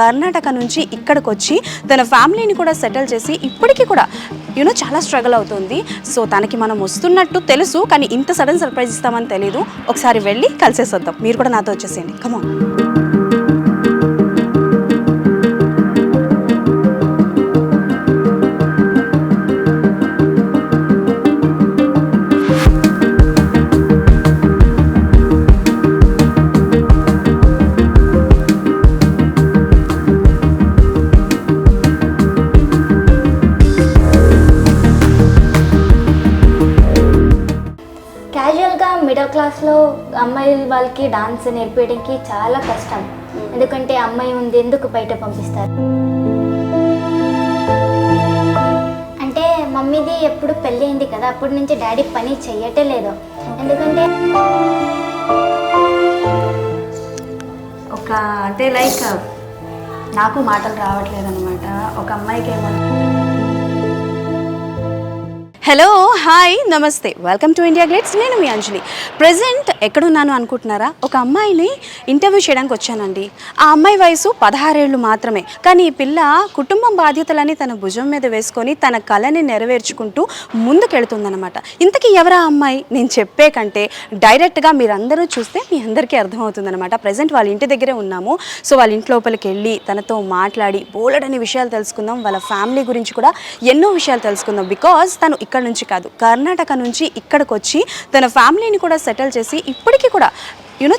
కర్ణాటక నుంచి ఇక్కడికి వచ్చి తన ఫ్యామిలీని కూడా సెటిల్ చేసి ఇప్పటికీ కూడా చాలా స్ట్రగుల్ అవుతుంది. సో తనకి మనం వస్తున్నట్టు తెలుసు, కానీ ఇంత సడన్ సర్ప్రైజ్ ఇస్తామని తెలియదు. ఒకసారి వెళ్ళి కలిసేసొద్దాం. మీరు కూడా నాతో వచ్చేసేయండి. కమాన్. మిడిల్ క్లాస్లో అమ్మాయి వాళ్ళకి డాన్స్ నేర్పించడానికి చాలా కష్టం. ఎందుకంటే అమ్మాయి ఉంది ఎందుకు బయట పంపిస్తారు అంటే మమ్మీది ఎప్పుడు పెళ్ళి అయింది కదా, అప్పటి నుంచి డాడీ పని చెయ్యటే లేదు. ఎందుకంటే అంటే లైక్ నాకు మాటలు రావట్లేదు అనమాట. ఒక అమ్మాయికి హలో, హాయ్, నమస్తే, వెల్కమ్ టు ఇండియా గ్లిట్స్. నేను మీ అంజలి. ప్రజెంట్ ఎక్కడున్నాను అనుకుంటున్నారా? ఒక అమ్మాయిని ఇంటర్వ్యూ చేయడానికి వచ్చానండి. ఆ అమ్మాయి వయసు 16 ఏళ్ళు మాత్రమే. కానీ ఈ పిల్ల కుటుంబం బాధ్యతలని తన భుజం మీద వేసుకొని తన కళని నెరవేర్చుకుంటూ ముందుకెళ్తుందనమాట. ఇంతకీ ఎవరా అమ్మాయి? నేను చెప్పే కంటే డైరెక్ట్గా మీరందరూ చూస్తే మీ అందరికీ అర్థమవుతుందనమాట. ప్రజెంట్ వాళ్ళ ఇంటి దగ్గరే ఉన్నాము. సో వాళ్ళ ఇంటి లోపలికి వెళ్ళి తనతో మాట్లాడి బోలెడని విషయాలు తెలుసుకుందాం. వాళ్ళ ఫ్యామిలీ గురించి కూడా ఎన్నో విషయాలు తెలుసుకుందాం. బికాజ్ తను ఇక్కడ నుంచి కాదు, కర్ణాటక నుంచి ఇక్కడికి వచ్చి తన ఫ్యామిలీని కూడా సెటిల్ చేసి ఇప్పటికీ కూడా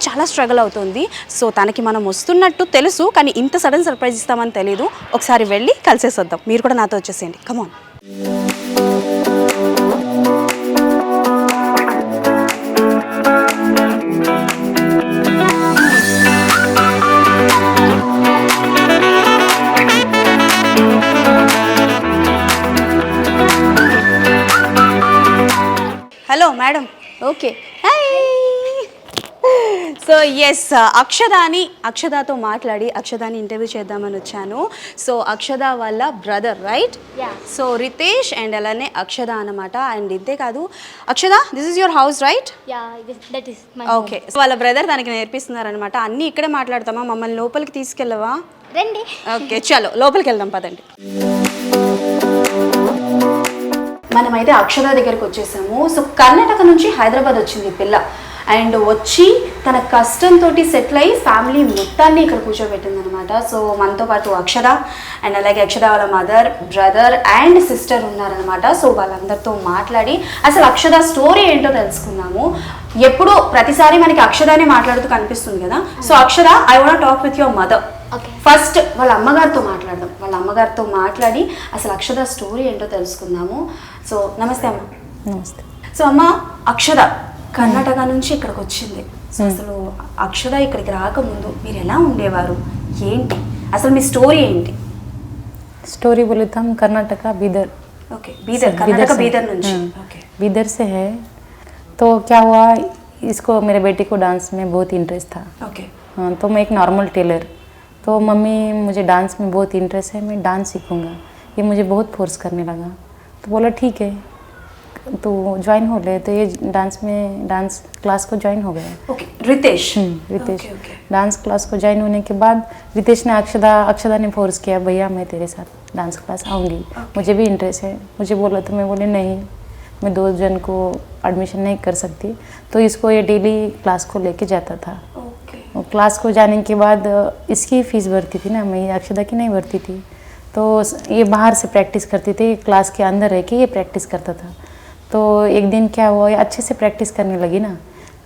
చాలా స్ట్రగుల్ అవుతుంది. సో తనకి మనం వస్తున్నట్టు తెలుసు, కానీ ఇంత సడన్ సర్ప్రైజ్ ఇస్తామని తెలియదు. ఒకసారి వెళ్ళి కలిసేసొద్దాం. మీరు కూడా నాతో వచ్చేసేయండి. Come on. Hello madam. Okay, hi. So yes, అక్షదాతో మాట్లాడి అక్షదాని ఇంటర్వ్యూ చేద్దామని వచ్చాను. సో అక్షద వాళ్ళ brother, right? So Ritesh and అలానే అక్షద అనమాట. అండ్ ఇంతే కాదు, Akshada, this is your house, right? Okay. So వాళ్ళ బ్రదర్ దానికి నేర్పిస్తున్నారనమాట. అన్నీ ఇక్కడే మాట్లాడతామా? మమ్మల్ని లోపలికి తీసుకెళ్ళవా? రండి. ఓకే, చలో లోపలికి వెళ్దాం, పదండి. మనమైతే అక్షద దగ్గరికి వచ్చేసాము. సో కర్ణాటక నుంచి హైదరాబాద్ వచ్చింది పిల్ల. అండ్ వచ్చి తన కష్టంతో సెటిల్ అయ్యి ఫ్యామిలీ మొత్తాన్ని ఇక్కడ కూర్చోబెట్టింది అనమాట. సో మనతో పాటు అక్షద అండ్ అలాగే అక్షద వాళ్ళ మదర్, బ్రదర్ అండ్ సిస్టర్ ఉన్నారనమాట. సో వాళ్ళందరితో మాట్లాడి అసలు అక్షద స్టోరీ ఏంటో తెలుసుకున్నాము. ఎప్పుడు ప్రతిసారి మనకి అక్షదానే మాట్లాడుతూ కనిపిస్తుంది కదా. So Akshada, I want talk with your mother. First వాళ్ళ అమ్మగారితో మాట్లాడదాం. వాళ్ళ అమ్మగారితో మాట్లాడి అసలు అక్షద స్టోరీ ఏంటో తెలుసుకుందాము. సో నమస్తే అమ్మ. నమస్తే. సో అమ్మ, అక్షద కర్ణాటక నుంచి ఇక్కడికి వచ్చింది. సో అసలు అక్షద ఇక్కడికి రాకముందు మీరు ఎలా ఉండేవారు, ఏంటి అసలు మీ స్టోరీ ఏంటి? स्टोरी बोले तो हम कर्नाटक बीदर. ओके, बीदर, कर्नाटक बीदर నుంచి. ओके, बीदर से है. तो क्या हुआ, इसको मेरे बेटे को डांस में बहुत इंटरेस्ट था. ओके. हाँ, तो मैं एक नॉर्मल टेलर. तो मम्मी, मुझे डांस में बहुत इंटरेस्ट है, मैं डांस सीखूंगा. ये मुझे बहुत फोर्स करने लगा. तो बोला ठीक है, तो ज्वाइन हो गए. तो ये डांस क्लास को ज्वाइन हो गया. Okay, Ritesh. Ritesh dance class को ज्वाइन होने के बाद रितेश ने अक्षदा ने फोर्स किया, भैया मैं तेरे साथ डांस क्लास आऊँगी, मुझे भी इंटरेस्ट है. मुझे बोला तो मैं बोली नहीं, मैं 2 जन को एडमिशन नहीं कर सकती. तो इसको ये डेली क्लास को लेके जाता था. क्लास को जाने के बाद इसकी फ़ीस भरती थी ना, मैं अक्षदा की नहीं भरती थी. तो ये बाहर से प्रैक्टिस करती थी, क्लास के अंदर रह के ये प्रैक्टिस करता था. तो एक दिन क्या हुआ, ये अच्छे से प्रैक्टिस करने लगी ना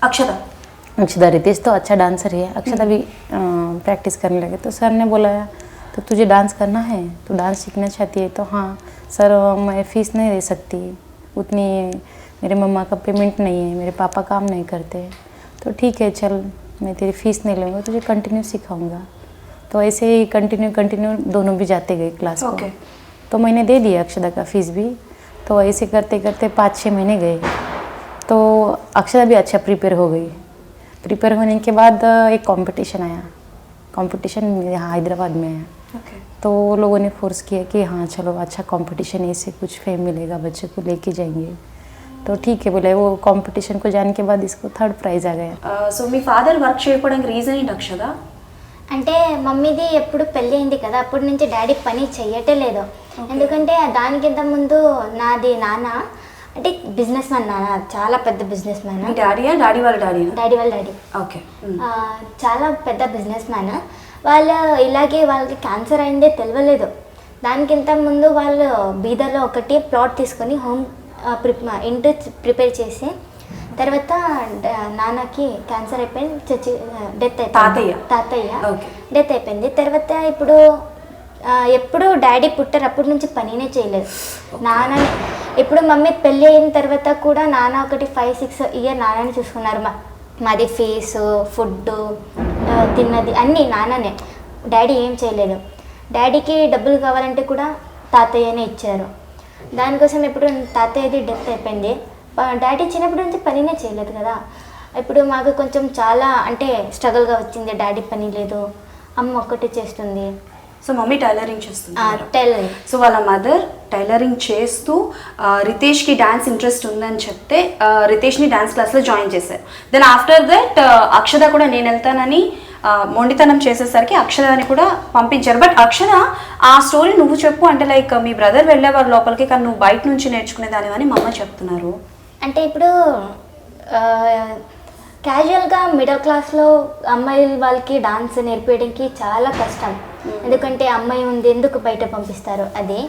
अक्षदा. रितेश तो अच्छा डांसर है, अक्षदा भी प्रैक्टिस करने लगे. तो सर ने बोलाया, तो तुझे डांस करना है, तू डांस सीखना चाहती है? तो हाँ सर, मैं फ़ीस नहीं दे सकती, उतनी मेरे मम्मा का पेमेंट नहीं है, मेरे पापा काम नहीं करते. तो ठीक है चल, मैं तेरी फ़ीस नहीं लूँगा, तुझे कंटिन्यू सिखाऊंगा. तो ऐसे ही कंटिन्यू दोनों भी जाते गए क्लास को. तो मैंने दे दिया अक्षदा का फ़ीस भी. तो ऐसे करते करते 5-6 महीने गए. तो अक्षदा भी अच्छा प्रिपेयर हो गई. प्रिपेयर होने के बाद एक कंपटीशन आया. कंपटीशन यहाँ हैदराबाद में आया. तो लोगों ने फोर्स किया कि हाँ चलो अच्छा कंपटीशन, इससे कुछ फेम मिलेगा, बच्चे को लेके जाएंगे. तो ठीक है बोले. वो कंपटीशन को जाने के बाद इसको 3rd प्राइज़ आ गया. సో మీ ఫాదర్ వర్క్ చేయకపోవడానికి రీజన్ ఏంటి అక్షద? అంటే మమ్మీది ఎప్పుడు పెళ్ళి అయింది కదా, అప్పటి నుంచి డాడీ పని చెయ్యటే లేదు. ఎందుకంటే దానికింత ముందు నాన్న అంటే బిజినెస్ మ్యాన్, నాన్న చాలా పెద్ద బిజినెస్ మ్యాన్. డాడీ వాళ్ళ డాడీ ఓకే. చాలా పెద్ద బిజినెస్ మ్యాన్. వాళ్ళు ఇలాగే వాళ్ళకి క్యాన్సర్ అయిందే తెలియలేదు. దానికింత ముందు వాళ్ళు బీదర్లో ఒకటి ప్లాట్ తీసుకొని ఇంటి ప్రిపేర్ చేసి తర్వాత నాన్నకి క్యాన్సర్ అయిపోయింది, డెత్ అయిపోయింది. తాతయ్య డెత్ అయిపోయింది. తర్వాత ఎప్పుడు డాడీ పుట్టారు అప్పటి నుంచి పనినే చేయలేదు. నాన్న ఇప్పుడు మమ్మీ పెళ్ళి అయిన తర్వాత కూడా నాన్న ఒకటి 5-6 ఇయర్ నాన్నని చూసుకున్నారు. మాది ఫీజు, ఫుడ్, తిన్నది అన్నీ నాన్ననే. డాడీ ఏం చేయలేదు. డాడీకి డబ్బులు కావాలంటే కూడా తాతయ్యనే ఇచ్చారు. దానికోసం ఇప్పుడు తాతయ్యది డెత్ అయిపోయింది. డాడీ చిన్నప్పటి నుంచి పనినే చేయలేదు కదా. ఇప్పుడు మాకు కొంచెం చాలా అంటే స్ట్రగుల్గా వచ్చింది. డాడీ పని లేదు, అమ్మ ఒక్కటి చేస్తుంది. సో మమ్మీ టైలరింగ్ చేస్తుంది. టైలరింగ్. సో వాళ్ళ మదర్ టైలరింగ్ చేస్తూ రితేష్కి డ్యాన్స్ ఇంట్రెస్ట్ ఉందని చెప్తే రితేష్ని డ్యాన్స్ క్లాస్లో జాయిన్ చేశారు. దెన్ ఆఫ్టర్ దట్ అక్షద కూడా నేను వెళ్తానని మొండితనం చేసేసరికి అక్షదని కూడా పంపించారు. బట్ అక్షర ఆ స్టోరీ నువ్వు చెప్పు అంటే లైక్ మీ బ్రదర్ వెళ్ళేవారు లోపలికి, కానీ నువ్వు బయట నుంచి నేర్చుకునేదాని అని మా అమ్మ చెప్తున్నారు. అంటే ఇప్పుడు క్యాజువల్గా మిడిల్ క్లాస్లో అమ్మాయిలు వాళ్ళకి డాన్స్ నేర్పించడానికి చాలా కష్టం. ఎందుకంటే అమ్మాయి ఉంది ఎందుకు బయట పంపిస్తారు అది.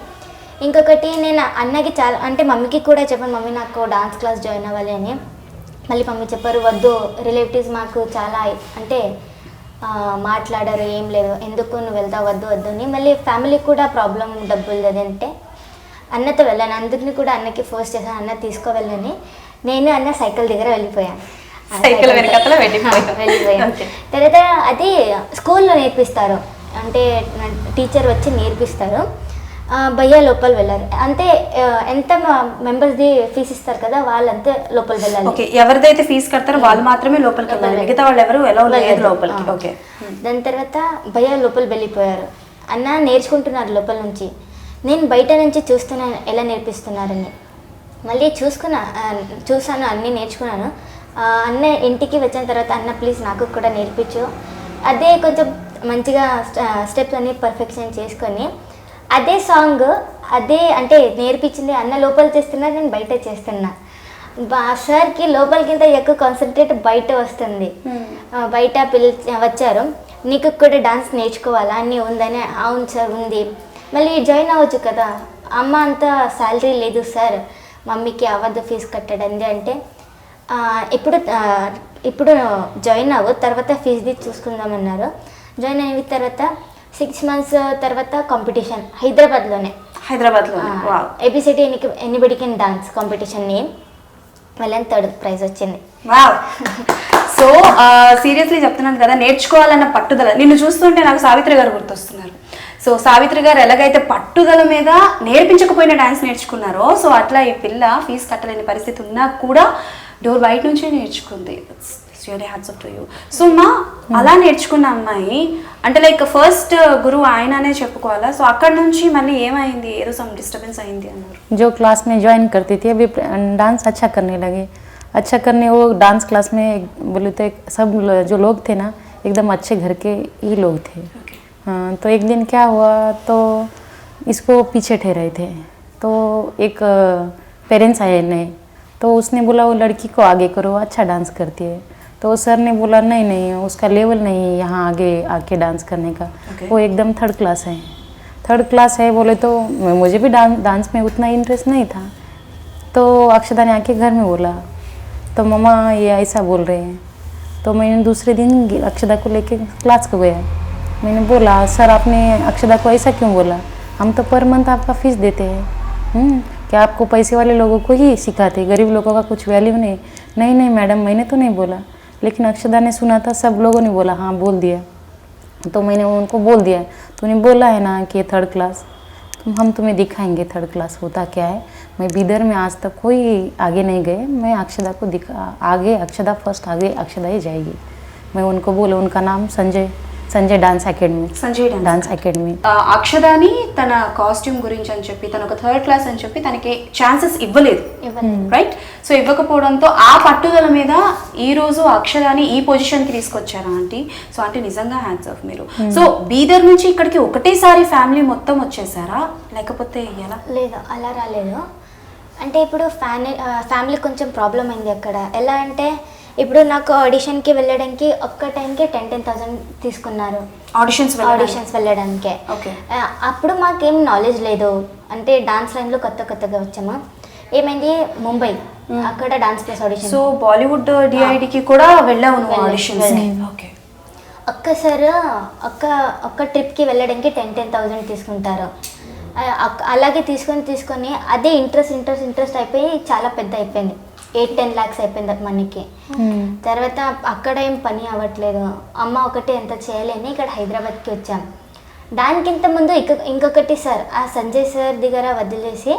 ఇంకొకటి నేను అన్నకి చాలా అంటే మమ్మీకి కూడా చెప్పాను, మమ్మీ నాకు డాన్స్ క్లాస్ జాయిన్ అవ్వాలి అని. మళ్ళీ మమ్మీ చెప్పారు వద్దు, రిలేటివ్స్ మాకు చాలా అంటే మాట్లాడారు, ఏం లేదు ఎందుకు నువ్వు వెళ్తావు వద్దు అని. మళ్ళీ ఫ్యామిలీకి కూడా ప్రాబ్లం డబ్బులు అంటే అన్నతో వెళ్ళాను. అందుకని కూడా అన్నకి ఫోర్స్ చేశాను, అన్న తీసుకోవాలని. నేను అన్న సైకిల్ దగ్గర వెళ్ళిపోయాను. తర్వాత అది స్కూల్లో నేర్పిస్తారు, అంటే టీచర్ వచ్చి నేర్పిస్తారు. భయ్యా లోపల వెళ్ళారు అంతే. ఎంత మెంబర్స్ది ఫీజు ఇస్తారు కదా వాళ్ళంతే లోపల వెళ్ళాలి. ఎవరిదైతే ఫీజు కడతారో వాళ్ళు మాత్రమే లోపలికి వెళ్ళాలి, మిగతా వాళ్ళు ఎవరు లోపలికి. దాని తర్వాత భయ్యా లోపల వెళ్ళిపోయారు. అన్న నేర్చుకుంటున్నారు లోపల నుంచి. నేను బయట నుంచి చూస్తున్నాను ఎలా నేర్పిస్తున్నారని. మళ్ళీ చూసాను అన్నీ నేర్చుకున్నాను. అన్న ఇంటికి వచ్చిన తర్వాత అన్న ప్లీజ్ నాకు కూడా నేర్పించు. అదే కొంచెం మంచిగా స్టెప్స్ అన్నీ పర్ఫెక్షన్ చేసుకొని అదే సాంగ్ అదే అంటే నేర్పించింది అన్న లోపల చేస్తున్నారు, నేను బయట చేస్తున్నా. సార్కి లోపలికింత ఎక్కువ కాన్సన్ట్రేట్ బయట వస్తుంది. బయట వచ్చారు, నీకు కూడా డాన్స్ నేర్చుకోవాలా అన్నీ ఉందని. అవును సార్ ఉంది, మళ్ళీ జాయిన్ అవ్వచ్చు కదా. అమ్మ అంత శాలరీ లేదు సార్, మమ్మీకి అవ్వదు ఫీజు కట్టడండి అంటే ఇప్పుడు జాయిన్ అవ్వు, తర్వాత ఫీజుది చూసుకుందామన్నారు. జాయిన్ అయిన తర్వాత 6 months తర్వాత కాంపిటీషన్ హైదరాబాద్లో ABCD anybody can dance competition name. వెళ్ళని 3rd ప్రైజ్ వచ్చింది. సో సీరియస్లీ చెప్తున్నాను కదా, నేర్చుకోవాలన్న పట్టుదల. నిన్ను చూస్తుంటే నాకు సావిత్రి గారు గుర్తొస్తున్నారు. సో సావిత్రి గారు ఎలాగైతే పట్టుదల మీద నేర్పించకపోయిన డాన్స్ నేర్చుకున్నారో, సో అట్లా ఈ పిల్ల ఫీజు కట్టలేని పరిస్థితి ఉన్నా కూడా డోర్ బయట నుంచే నేర్చుకుంది. Really hats off to you. So మా అలా నేర్చుకున్న అమ్మాయి అంటే లైక్ ఫస్ట్ గురువు ఆయననే చెప్పుకోవాలా. సో అక్కడ నుంచి మళ్ళీ ఏమైంది, ఏదో సమ్ డిస్టర్బెన్స్ అయింది అన్నారు. जो क्लास में ज्वाइन करती थी अभी डांस अच्छा करने लगे. अच्छा करने वो डांस क्लास में बोले तो सब जो लोग थे ना एकदम अच्छे घर के ही लोग थे. हाँ, तो एक दिन क्या हुआ तो इसको पीछे ठहराए थे. तो एक पेरेंट्स आए नए, तो उसने बोला वो लड़की को आगे करो, अच्छा डांस करती है. तो सर ने बोला नहीं उसका लेवल नहीं है यहाँ आगे आके डांस करने का. वो एकदम 3rd क्लास है बोले. तो मुझे भी डांस में उतना इंटरेस्ट नहीं था. तो अक्षदा ने आके घर में बोला, तो मम्मा ये ऐसा बोल रहे हैं. तो मैंने दूसरे दिन अक्षदा को लेके क्लास को गया. मैंने बोला सर आपने अक्षदा को ऐसा क्यों बोला, हम तो पर मंथ आपका फीस देते हैं, क्या आपको पैसे वाले लोगों को ही सिखाते, गरीब लोगों का कुछ वैल्यू नहीं. नहीं मैडम मैंने तो नहीं बोला. लेकिन अक्षदा ने सुना था, सब लोगों ने बोला हाँ बोल दिया. तो मैंने उनको बोल दिया तूने बोला है ना कि 3rd क्लास, हम तुम्हें दिखाएंगे 3rd क्लास होता क्या है. मैं बीदर में आज तक कोई आगे नहीं गए, मैं अक्षदा को आगे अक्षदा फर्स्ट, आगे अक्षदा ही जाएगी. मैं उनको बोला, उनका नाम Sanjay dance academy. Sanjay dance academy. అక్షదాని తన కాస్ట్యూమ్ గురించి అని చెప్పి తను ఒక 3rd క్లాస్ అని చెప్పి తనకి ఛాన్సెస్ ఇవ్వలేదు, రైట్? సో ఇవ్వకపోవడంతో ఆ పట్టుదల మీద ఈ రోజు అక్షదాని ఈ పొజిషన్ కి తీసుకొచ్చారా ఆంటీ? సో ఆంటీ నిజంగా హ్యాండ్స్ ఆఫ్ మీరు. సో బీదర్ నుంచి ఇక్కడికి ఒకటేసారి ఫ్యామిలీ మొత్తం వచ్చేసారా లేకపోతే ఎలా? లేదు, అలా రాలేదు. అంటే ఇప్పుడు ఫ్యామిలీ కొంచెం ప్రాబ్లం అయింది అక్కడ. ఎలా అంటే ఇప్పుడు నాకు ఆడిషన్కి వెళ్ళడానికి ఒక్క టైంకి 10,000 తీసుకున్నారు ఆడిషన్స్ వెళ్ళడానికే. అప్పుడు మాకేం నాలెడ్జ్ లేదు, అంటే డాన్స్ లైన్లో కొత్తగా వచ్చాము. ఏమైంది, ముంబై అక్కడ dance plus audition. So Bollywood డిఐడికి కూడా వెళ్ళావు ఆడిషన్స్? ఓకే. ఒక్కసారి ఒక్క ట్రిప్కి వెళ్ళడానికి 10,000 తీసుకుంటారు. అలాగే తీసుకొని అదే ఇంట్రెస్ట్ అయిపోయి చాలా పెద్ద అయిపోయింది. 8-10 lakhs అయిపోయింది మనకి. తర్వాత అక్కడ ఏం పని అవ్వట్లేదు, అమ్మ ఒకటే ఎంత చేయలేని ఇక్కడ హైదరాబాద్కి వచ్చాం. దానికింత ముందు ఇంకొకటి సార్, ఆ సంజయ్ సార్ దగ్గర వదిలేసి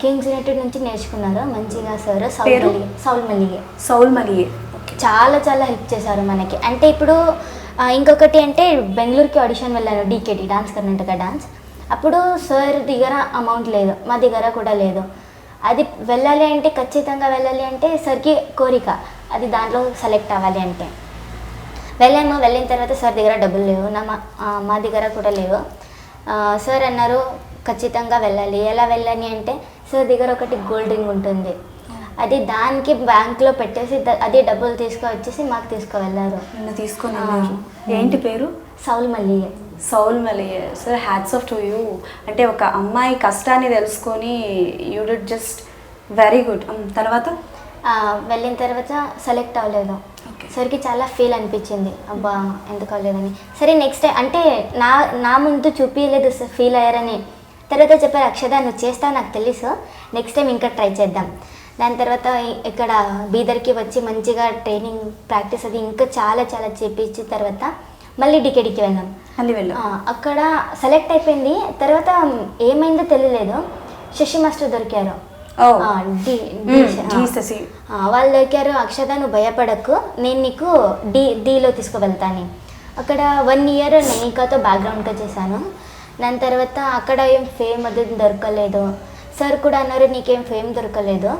కింగ్స్ యునైటెడ్ నుంచి నేర్చుకున్నారు మంచిగా సార్. సౌల్ మలిగే చాలా హెల్ప్ చేశారు మనకి. అంటే ఇప్పుడు ఇంకొకటి అంటే బెంగళూరుకి ఆడిషన్ వెళ్ళాను, DKD డాన్స్ కర్ణాటక డాన్స్. అప్పుడు సార్ దగ్గర అమౌంట్ లేదు, మా దగ్గర కూడా లేదు. అది వెళ్ళాలి అంటే ఖచ్చితంగా వెళ్ళాలి అంటే సార్కి కోరిక, అది దాంట్లో సెలెక్ట్ అవ్వాలి అంటే వెళ్ళిన తర్వాత సార్ దగ్గర డబ్బులు లేవు, మా దగ్గర కూడా లేవు. సార్ అన్నారు ఖచ్చితంగా వెళ్ళాలి. ఎలా వెళ్ళాలి అంటే సార్ దగ్గర ఒకటి గోల్డ్ రింగ్ ఉంటుంది, అది దానికి బ్యాంక్లో పెట్టేసి అదే డబ్బులు తీసుకొచ్చేసి మాకు తీసుకువెళ్ళారు. తీసుకొని ఏంటి పేరు? సౌల్ మలిగే. Sir hats off to you. అంటే ఒక అమ్మాయి కష్టాన్ని తెలుసుకొని you did just very good. తర్వాత వెళ్ళిన తర్వాత సెలెక్ట్ అవ్వలేదు. సరికి చాలా ఫీల్ అనిపించింది, అబ్బా ఎందుకు అవ్వలేదని. సరే నెక్స్ట్ టైం అంటే నా ముందు చూపించలేదు సార్, ఫీల్ అయ్యారని. తర్వాత చెప్పారు, అక్షద నువ్వు చేస్తావు నాకు తెలుసు, నెక్స్ట్ టైం ఇంకా ట్రై చేద్దాం. దాని తర్వాత ఇక్కడ బీదర్కి వచ్చి మంచిగా ట్రైనింగ్ ప్రాక్టీస్ అది ఇంకా చాలా చేపించిన తర్వాత మళ్ళీ DKDకి వెళ్ళాం. అక్కడ సెలెక్ట్ అయిపోయింది. తర్వాత ఏమైందో తెలియలేదు, శశి మాస్టర్ దొరికారు. వాళ్ళు దొరికారు, అక్షద నువ్వు భయపడకు, నేను నీకు డీలో తీసుకువెళ్తాను. అక్కడ 1 year నైనికాతో బ్యాక్గ్రౌండ్గా చేశాను. దాని తర్వాత అక్కడ ఏం ఫేమ్ అది దొరకలేదు. సార్ కూడా అన్నారు నీకేం ఫేమ్ దొరకలేదు.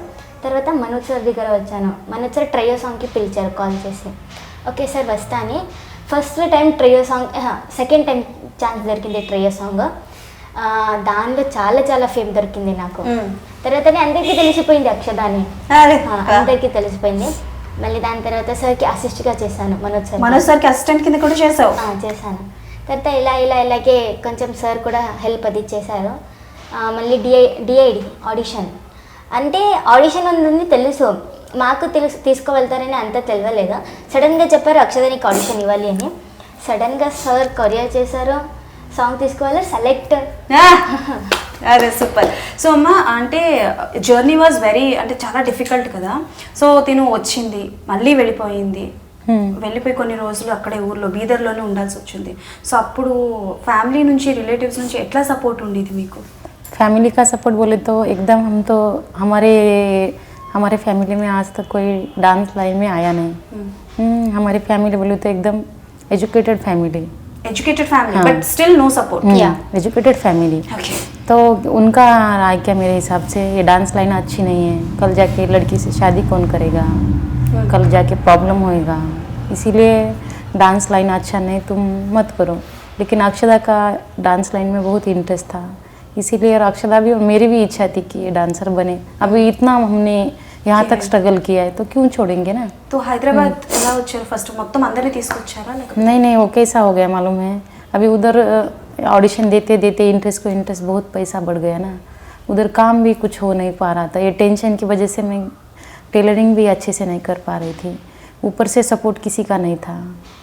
తర్వాత మనోజ్ సార్ దగ్గర వచ్చాను. మనోజ్ సార్ ట్రయో సాంగ్కి పిలిచారు కాల్ చేసి. ఓకే సార్ వస్తా అని. First time trio song, second time chance దొరికింది ట్రయో సాంగ్. దానిలో చాలా ఫేమ్ దొరికింది నాకు. తర్వాతనే అందరికీ తెలిసిపోయింది అక్షదాని, అందరికీ తెలిసిపోయింది. మళ్ళీ దాని తర్వాత సార్కి అసిస్ట్గా చేశాను. మనోజ్ సార్కి అసిస్టెంట్ కింద కూడా చేశాను. తర్వాత ఇలాగే కొంచెం సార్ కూడా హెల్ప్ అది చేశారు. మళ్ళీ డిఐడి ఆడిషన్, అంటే ఆడిషన్ ఉంది తెలుసు మాకు, తీసుకువెళ్తారని అంతా తెలియలేదు. సడన్గా చెప్పారు అక్షదానికి ఆడిషన్ ఇవ్వాలి అని. సడన్గా సార్ కొరియర్ చేశారు, సాంగ్ తీసుకోవాలి, సెలెక్ట్. అదే సూపర్. సో అమ్మ అంటే జర్నీ వాజ్ వెరీ అంటే చాలా డిఫికల్ట్ కదా. సో తిను వచ్చింది, మళ్ళీ వెళ్ళిపోయింది, వెళ్ళిపోయి కొన్ని రోజులు అక్కడే ఊర్లో బీదర్లోనే ఉండాల్సి వచ్చింది. సో అప్పుడు ఫ్యామిలీ నుంచి రిలేటివ్స్ నుంచి ఎట్లా సపోర్ట్ ఉండేది మీకు? फैमिली का सपोर्ट बोले तो एकदम हम तो हमारे फैमिली में आज तक कोई डांस लाइन में आया नहीं. हमारी फैमिली बोले तो एकदम educated family but still no support. Educated family. तो उनका राय क्या मेरे हिसाब से ये डांस लाइन अच्छी नहीं है, कल जाके लड़की से शादी कौन करेगा, कल जाके प्रॉब्लम होएगा, इसीलिए डांस लाइन अच्छा नहीं, तुम मत करो. लेकिन अक्षदा का डांस लाइन में बहुत इंटरेस्ट था, इसीलिए अक्षदा भी और मेरी भी इच्छा थी कि ये डांसर बने. अभी इतना हमने यहाँ तक स्ट्रगल किया है तो क्यों छोड़ेंगे ना. तो हैदराबाद ఎలా వచ్చారు ఫస్ట్? మొత్తం అందరిని తీసుకొచ్చారా? नहीं वो कैसा हो गया मालूम है, अभी उधर ऑडिशन देते इंटरेस्ट बहुत पैसा बढ़ गया ना, उधर काम भी कुछ हो नहीं पा रहा था. ये टेंशन की वजह से मैं टेलरिंग भी अच्छे से नहीं कर पा रही थी. ऊपर से सपोर्ट किसी का नहीं था.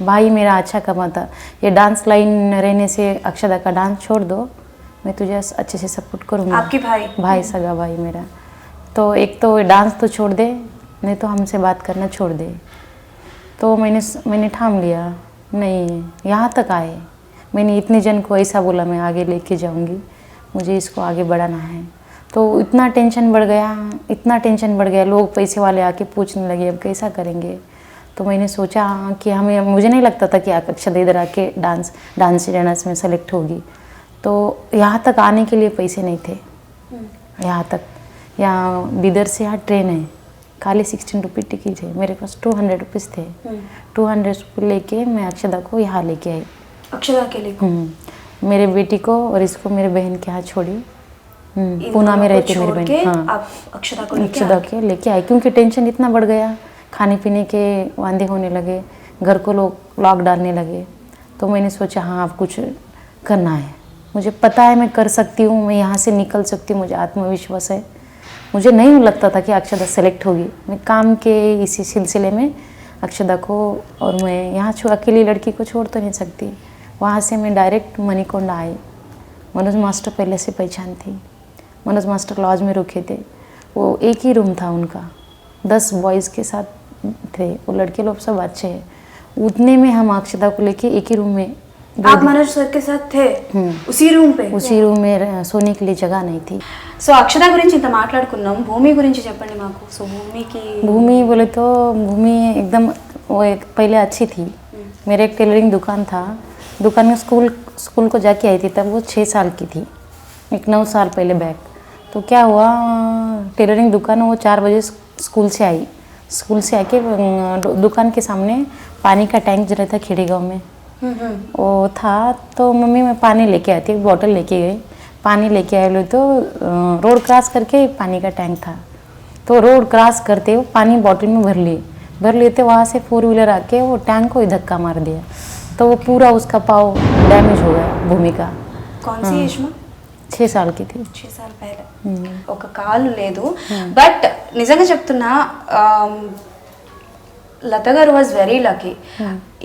भाई मेरा अच्छा कमाता, ये डांस लाइन रहने से अक्षदा का डांस छोड़ दो, मैं तुझे अच्छे से सपोर्ट करूँगा. आपके भाई सगा भाई मेरा. तो एक तो डांस तो छोड़ दे, नहीं तो हमसे बात करना छोड़ दे. तो मैंने ठाम लिया, नहीं यहाँ तक आए, मैंने इतने जन को ऐसा बोला मैं आगे लेके जाऊँगी, मुझे इसको आगे बढ़ाना है. तो इतना टेंशन बढ़ गया, लोग पैसे वाले आके पूछने लगे अब कैसा करेंगे. तो मैंने सोचा कि हमें मुझे नहीं लगता था कि अक्षदा इधर आके डांस में सेलेक्ट होगी। तो यहाँ तक आने के लिए पैसे नहीं थे, यहाँ तक, यहाँ बीदर से यहाँ ट्रेन है, खाली 16 रुपये टिकट है, मेरे पास 200 रुपीज़ थे। 200 रुपये लेके मैं अक्षदा को यहाँ लेके आई। अक्षदा के लिए मेरे बेटी को और इसको मेरे बहन के यहाँ छोड़ी। पूना में रहते मेरी बहन। हाँ, आप अक्षदा को अक्षदा के लेके आई क्योंकि टेंशन इतना बढ़ गया, खाने पीने के वांदे होने लगे, घर को लोग लॉक डालने लगे। तो मैंने सोचा हाँ अब कुछ करना है, मुझे पता है मैं कर सकती हूँ, मैं यहाँ से निकल सकती हूँ, मुझे आत्मविश्वास है। मुझे नहीं लगता था कि अक्षदा सेलेक्ट होगी। मैं काम के इसी सिलसिले में अक्षदा को, और मैं यहाँ अकेली लड़की को छोड़ तो नहीं सकती। वहाँ से मैं डायरेक्ट मणिकोंडा आई। मनोज मास्टर पहले से पहचान थी, मनोज मास्टर लॉज में रुके थे, वो एक ही रूम था उनका, 10 बॉयज़ के साथ थे, वो लड़के लोग सब अच्छे हैं। उतने में हम अक्षदा को लेके एक ही रूम में, आप मनोज सर के साथ थे उसी रूम पे? उसी रूम में सोने के लिए जगह नहीं थी। సో అక్షద గురించి ఇంత మాట్లాడుకున్నాం, భూమి గురించి చెప్పండి మాకు। సో भूमि बोले तो भूमि एकदम वो एक पहले अच्छी थी। मेरे एक टेलरिंग दुकान था, दुकान में स्कूल को जाके आई थी, तब वो 6 साल की थी, एक 9 साल पहले बैक। तो क्या हुआ, टेलरिंग दुकान, वो 4 बजे स्कूल से आई, स्कूल से आके दुकान के सामने पानी का टैंक जो रहता खेड़ी गाँव में वो था। तो मम्मी मैं पानी लेके आई थी, एक बॉटल लेके गई, पानी लेके आए तो रोड क्रॉस करके पानी का टैंक था। तो रोड क्रॉस करते वो पानी बॉटल में भर लिए थे। वहाँ से 4 व्हीलर आके वो टैंक को ही धक्का मार दिया, तो वो पूरा उसका पाव डैमेज हो गया भूमि का। कौन सी एज में? 6 साल की थी। 6 साल पहले ఒక కాలు లేదు। బట్ నిజంగా చెప్తున్నా, లత గారు వాజ్ వెరీ లక్కీ,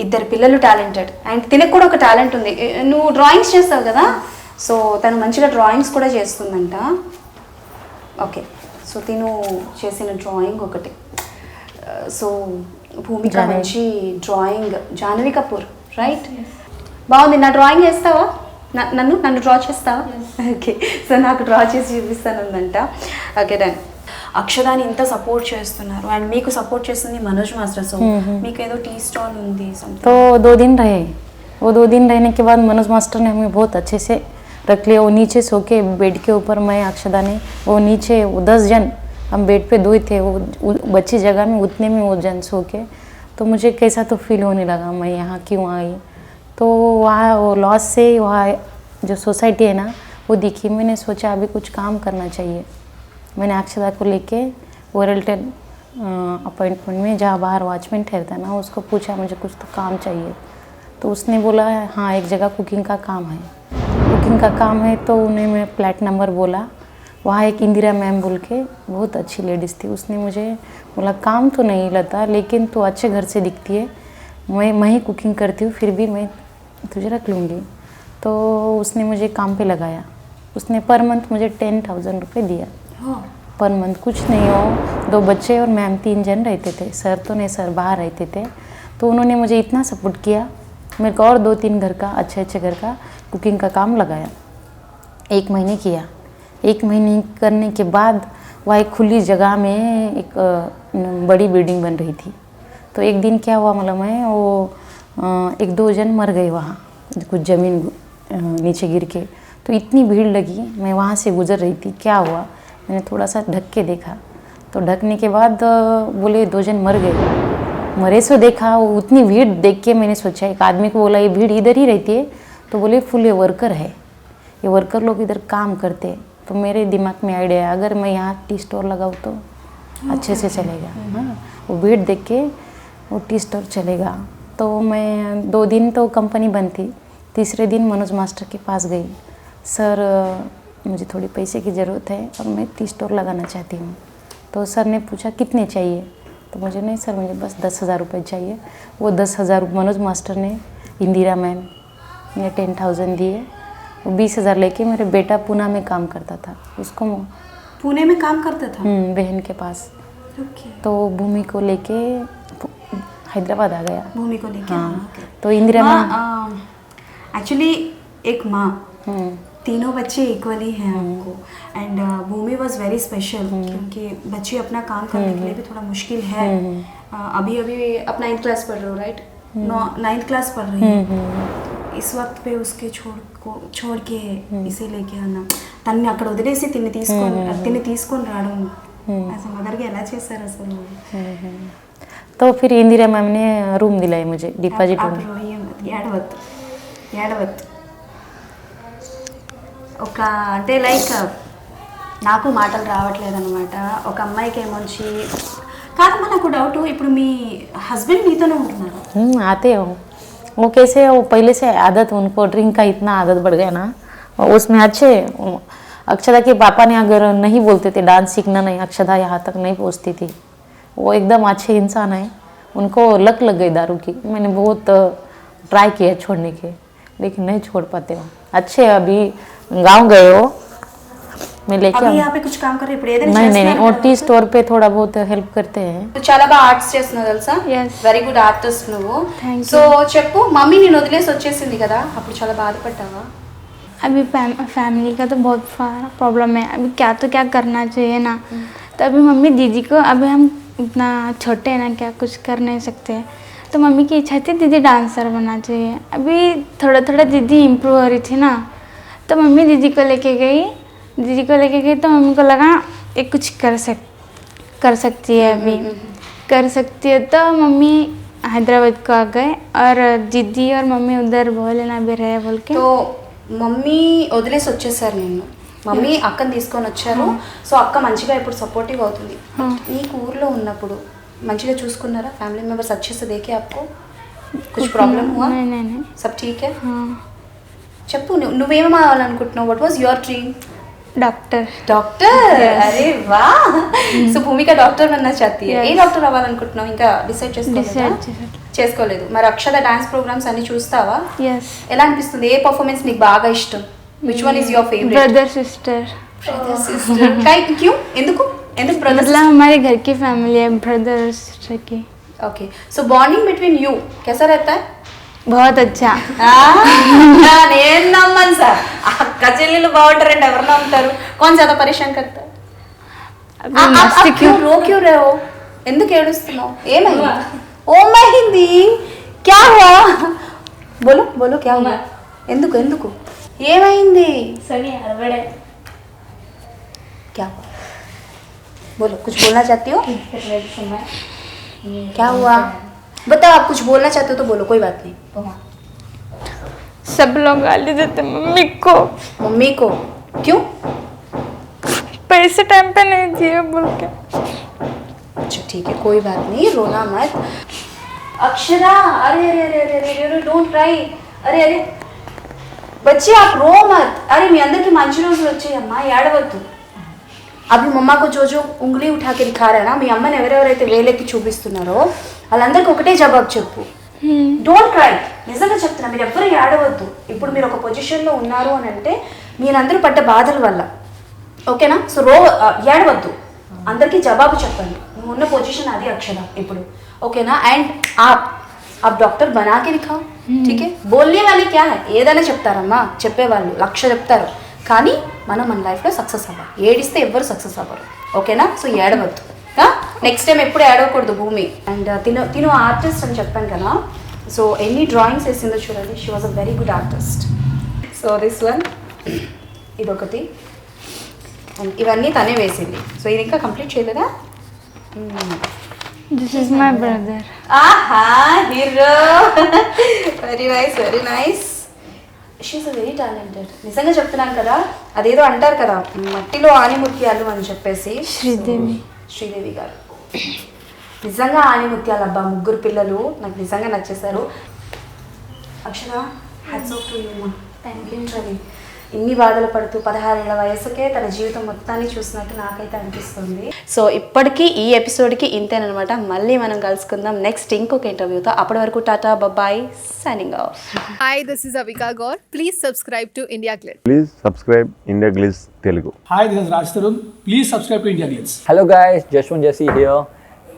ఇద్దరు పిల్లలు టాలెంటెడ్, అండ్ తినకు కూడా ఒక టాలెంట్ ఉంది। నువ్వు డ్రాయింగ్స్ చేస్తావు కదా, సో తను మంచిగా డ్రాయింగ్స్ కూడా చేస్తుందంట। ఓకే, సో తిను చేసిన డ్రాయింగ్ ఒకటి, సో భూమిక మంచి డ్రాయింగ్, జాహ్నవి కపూర్ రైట్, బాగుంది। నా డ్రాయింగ్ వేస్తావా? నన్ను డ్రా చేస్తావా? ఓకే, సో నాకు డ్రా చేసి చూపిస్తానందంట। Okay done. అక్షదాని ఇంత సపోర్ట్ చేస్తున్నారు, అండ్ మీకు సపోర్ట్ చేస్తుంది మనోజ్ మాస్టర్। సో మీకు ఏదో టీ స్టాల్ ఉంది तो 2 दिन रहे, वो 2 दिन रहने के बाद मनोज मास्टर ने हमें बहुत अच्छे से रख लिया। वो नीचे सो के बेड के ऊपर, मैं अक्षदा ने, वो नीचे, वो 10 जन हम बेड पे 2 ही थे, वो बच्ची जगह में, उतने में वो जन सो के। तो मुझे कैसा तो फील होने लगा, मैं यहाँ क्यों आई। तो वहाँ वो लॉस से वहाँ जो सोसाइटी है ना वो दिखी, मैंने सोचा अभी कुछ काम करना चाहिए। मैंने अक्षदा को लेके वो रेलटेल अपॉइंटमेंट में, जहाँ बाहर वॉचमैन ठहरता ना, उसको पूछा मुझे कुछ तो काम चाहिए। तो उसने बोला हाँ एक जगह कुकिंग का काम है, कुकिंग का काम है। तो उन्हें मैं फ्लैट नंबर बोला, वहाँ एक इंदिरा मैम बोल के बहुत अच्छी लेडीज़ थी, उसने मुझे बोला काम तो नहीं लता, लेकिन तू अच्छे घर से दिखती है, मैं ही कुकिंग करती हूँ, फिर भी मैं तुझे रख लूँगी। तो उसने मुझे काम पे लगाया, उसने पर मंथ मुझे 10,000 रुपये दिया पर मंथ। कुछ नहीं हो, 2 बच्चे और मैम 3 जन रहते थे, सर तो नहीं, सर बाहर रहते थे। तो उन्होंने मुझे इतना सपोर्ट किया, मेरे को और 2-3 घर का, अच्छे घर का कुकिंग का काम लगाया। 1 महीने किया, 1 महीने करने के बाद वह एक खुली जगह में एक बड़ी बिल्डिंग बन रही थी। तो एक दिन क्या हुआ मालूम है, वो 1-2 जन मर गए वहाँ, कुछ ज़मीन नीचे गिर के। तो इतनी भीड़ लगी, मैं वहाँ से गुजर रही थी, क्या हुआ, मैंने थोड़ा सा ढक के देखा, तो ढकने के बाद बोले 2 जन मर गए। मरे सो देखा, वो उतनी भीड़ देख के मैंने सोचा, एक आदमी को बोला ये भीड़ इधर ही रहती है, तो बोले फुल ये वर्कर है, ये वर्कर लोग इधर काम करते हैं। तो मेरे दिमाग में आइडिया है, अगर मैं यहाँ टी स्टोर लगाऊँ तो अच्छे से चलेगा। हाँ, वो भीड़ देख के वो टी स्टोर चलेगा। तो मैं 2 दिन तो कंपनी बंद थी, तीसरे दिन मनोज मास्टर के पास गई, सर मुझे थोड़ी पैसे की ज़रूरत है और मैं टी स्टोर लगाना चाहती हूँ। तो सर ने पूछा कितने चाहिए, तो मुझे नहीं सर मुझे बस 10,000 रुपये चाहिए। वो 10,000 मनोज मास्टर ने, इंदिरा मैम ने 10,000 दिए, वो 20,000 लेके मेरे बेटा पूना में काम करता था, उसको पुणे में काम करता था बहन के पास। ओके, तो भूमि को लेके हैदराबाद आ गया। भूमि को लेके? हाँ, तो इंदिरा मैम एक्चुअली एक माँ तीनों बच्चे इक्वली हैं आपको and Bhoomi was very special क्योंकि बच्चे अपना काम करने के लिए भी थोड़ा मुश्किल है। अभी अभी आप 9th क्लास पढ़ रहे हो राइट? 9th क्लास पढ़ रही है। इस वक्त पे उसके छोड़ के इसे लेके आना తన్ని అక్కడ వదిలేసి తిని తీసుకొని రావడం అసలు మదర్కి ఎలా చేశారు అసలు? तो फिर इंदिरा मैम ने रूम दिलाई मुझे डिपॉजिट रूम। ఏడవద్దు ఒక అంటే లైక్ నాకు మాటలు రావట్లేదు అనమాట. ఒక అమ్మాయికి ఏమొచ్చి కాదమ్మా నాకు డౌట్, ఇప్పుడు మీ హస్బెండ్ మీతోనే ఉంటున్నారు? आते हो वो कैसे, वो पहले से आदत, उनको ड्रिंक का इतना आदत बढ़ गया ना, उसमें अच्छे। अक्षदा के पापा ने अगर नहीं बोलते थे डांस सीखना नहीं, अक्षदा यहाँ तक नहीं पहुँचती थी। वो एकदम अच्छे इंसान है, उनको लत लग गई दारू की। मैंने बहुत ट्राई किया छोड़ने के, लेकिन नहीं छोड़ पाते हो। अच्छे अभी गांव गए हो, मैं लेके అవి यहाँ पे कुछ काम कर रहे ఇప్పుడు ఏదైనా नहीं नहीं చేస్తున్నారా? और टी स्टोर पे थोड़ा बहुत हेल्प करते हैं। నువ్వు చాలా బాగా ఆర్ట్స్ చేస్తున్నావు తెలుసా? Yes. వెరీ గుడ్ ఆర్టిస్ట్ నువ్వు. Thank సో చెప్పు, మమ్మీ నేను వదిలేసి వచ్చేసింది కదా, అప్పుడు చాలా బాధపడ్డావా? अभी फैमिली का तो बहुत प्रॉब्लम है, अभी क्या तो क्या करना चाहिए ना। तो अभी मम्मी दीदी को, अभी हम इतना छोटे हैं ना, क्या कुछ कर नहीं सकते। तो मम्मी की इच्छा थी दीदी डांसर बनना चाहिए। अभी थोड़ा थोड़ा दीदी इम्प्रूव हो रही थी ना, तो मम्मी दीदी को लेके गई तो मम्मी को लगा ये कुछ कर सकती है, अभी कर सकती है। तो मम्मी हैदराबाद को आ गए और दीदी और मम्मी उधर बोले ना भी रहे बोल के। సో మమ్మీ వదిలేసి వచ్చేసారు నిన్ను, మమ్మీ అక్కని తీసుకొని వచ్చారు. సో అక్క మంచిగా ఇప్పుడు సపోర్టివ్ అవుతుంది. నీకు ఊర్లో ఉన్నప్పుడు మంచిగా చూసుకున్నారా ఫ్యామిలీ మెంబర్స్? अच्छे से देखे आपको? कुछ प्रॉब्लम हुआ? नहीं सब ठीक है? हाँ, చెప్పు, నువ్వేం అవ్వాలనుకుంటున్నావు? What was your dream? Doctor. Doctor? अरे वाह! సో భూమిక డాక్టర్ बनना चाहती है. ఏ డాక్టర్ అవ్వాలనుకుంటున్నావు? ఇంకా డిసైడ్ చేసుకోలేదు. మరి అక్షద డాన్స్ ప్రోగ్రామ్స్ అన్ని చూస్తావా? यस, ఎలా అనిపిస్తుంది? ఏ పర్ఫార్మెన్స్ నీకు బాగా ఇష్టం? Which one is your favourite? Brother sister. క్యూ? ఎందుకు బ్రదర్స్? मतलब हमारे घर की फैमिली है, ब्रदर सिस्टर की। Okay, so bonding between you कैसा रहता है? बहुत अच्छा। నేను నమ్మను సార్, అక్క చెల్లెలు బాగుంటారండి, ఎవరు నమ్ముతారు? कौन ज्यादा परेशान करता है? अभी मस्ती क्यों? रो क्यों रहे हो? ఎందుకు ఏడుస్తున్నావు? ఏమైంది? ఓమైంది? क्या हुआ? बोलो बोलो क्या हुआ? ఎందుకు ఏమైంది? सॉरी हड़बड़े क्या हुआ? बोलो, कुछ बोलना चाहती हो? क्या हुआ? बताओ, आप कुछ बोलना चाहते हो तो बोलो, कोई बात नहीं. सब लोग गाली देते मम्मी को, मम्मी को क्यों? पैसे टाइम पे नहीं दिए बोल के। अच्छा ठीक है, कोई बात नहीं, रोना मत. अक्षरा, अरे अरे अरे अरे अरे अरे डोंट ट्राई. अरे अरे बच्चे आप रो मत. अरे మీ అందరికి మంచి రోజులు వచ్చాయమ్మా, ఏడవద్దు. అవి మమ్మకు జోజో ఉంగులి ఉఠా के दिखा रहा है ना, మీ అమ్మని ఎవరెవరైతే వేలెత్తి చూపిస్తున్నారో వాళ్ళందరికీ ఒకటే జవాబు చెప్పు. Don't cry. నిజంగా చెప్తున్నా, మీరు ఎవ్వరు ఏడవద్దు. ఇప్పుడు మీరు ఒక పొజిషన్లో ఉన్నారు అని అంటే మీరందరూ పడ్డ బాధల వల్ల, ఓకేనా? సో ఏడవద్దు, అందరికీ జవాబు చెప్పండి. నువ్వు ఉన్న పొజిషన్ అది అక్షర ఇప్పుడు, ఓకేనా? అండ్ आप डॉक्टर बना के दिखाओ, ठीक है? बोलने वाले क्या है, ఏదైనా చెప్తారమ్మా, చెప్పేవాళ్ళు లక్ష చెప్తారు, కానీ మనం మన లైఫ్లో సక్సెస్ అవ్వాలి. ఏడిస్తే ఎవ్వరు సక్సెస్ అవ్వరు, ఓకేనా? సో ఏడవద్దు. నెక్స్ట్ టైం ఎప్పుడు ఏడవకూడదు భూమి. అండ్ తిను ఆర్టిస్ట్ అని చెప్పాను కదా, సో ఎన్ని డ్రాయింగ్స్ వేసిందో చూడండి. She was a very good artist. So this one, ఇదొకటి, అండ్ ఇవన్నీ తనే వేసింది. సో ఇది ఇంకా కంప్లీట్ చేయలేదా? This is my brother. ఆహా, hero. Very nice, very nice. She's a very talented. నిజంగా చెప్తున్నాను కదా, అదేదో అంటారు కదా మట్టిలో ఆనిముత్యాలు అని చెప్పేసి. శ్రీదేవి గారు నిజంగా ఆనిముత్యాలు అబ్బా. ముగ్గురు పిల్లలు నాకు నిజంగా నచ్చేశారు. అక్షర, హ్యాట్స్ ఆఫ్ టు యూ మా. రవి ఇన్ని బాధలు పడుతూ 16 ఏళ్ల వయసుకే తన జీవితం మొత్తాన్ని చూసినట్టు నాకైతే అనిపిస్తుంది. సో ఇప్పటికీ ఈ ఎపిసోడ్కి ఇంతేనమాట. మళ్ళీ మనం కలుసుకుందాం నెక్స్ట్ ఇంకొక ఇంటర్వ్యూతో. అప్పటి వరకు టాటా, bye, signing off. Hi, this is Avika Gaur. Please subscribe to India Glitz. Please subscribe India Glitz Telugu. Hi, this is Raj Tarun. Please subscribe to India Glitz. Hello guys, Jashwant Jesse here.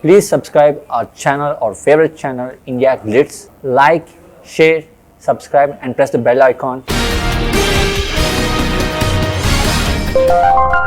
Please subscribe our channel, our favorite channel, India Glitz. Like, share, subscribe and press the bell icon. Glitz.